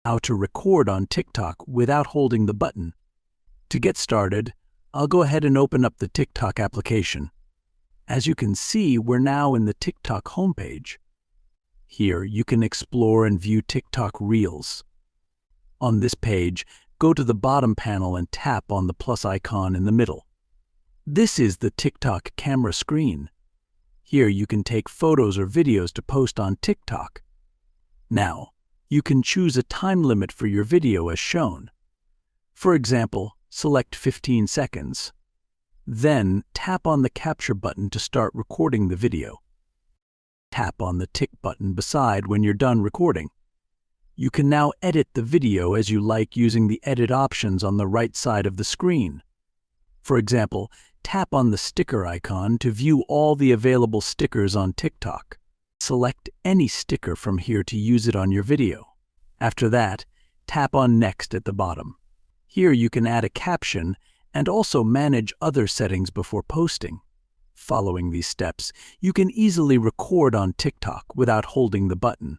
How to record on TikTok without holding the button. To get started, I'll go ahead and open up the TikTok application. As you can see, we're now in the TikTok homepage. Here, you can explore and view TikTok Reels. On this page, go to the bottom panel and tap on the plus icon in the middle. This is the TikTok camera screen. Here you can take photos or videos to post on TikTok. Now, you can choose a time limit for your video as shown. For example, select 15 seconds. Then, tap on the capture button to start recording the video. Tap on the tick button beside when you're done recording. You can now edit the video as you like using the edit options on the right side of the screen. For example, tap on the sticker icon to view all the available stickers on TikTok. Select any sticker from here to use it on your video. After that, tap on Next at the bottom. Here you can add a caption and also manage other settings before posting. Following these steps, you can easily record on TikTok without holding the button.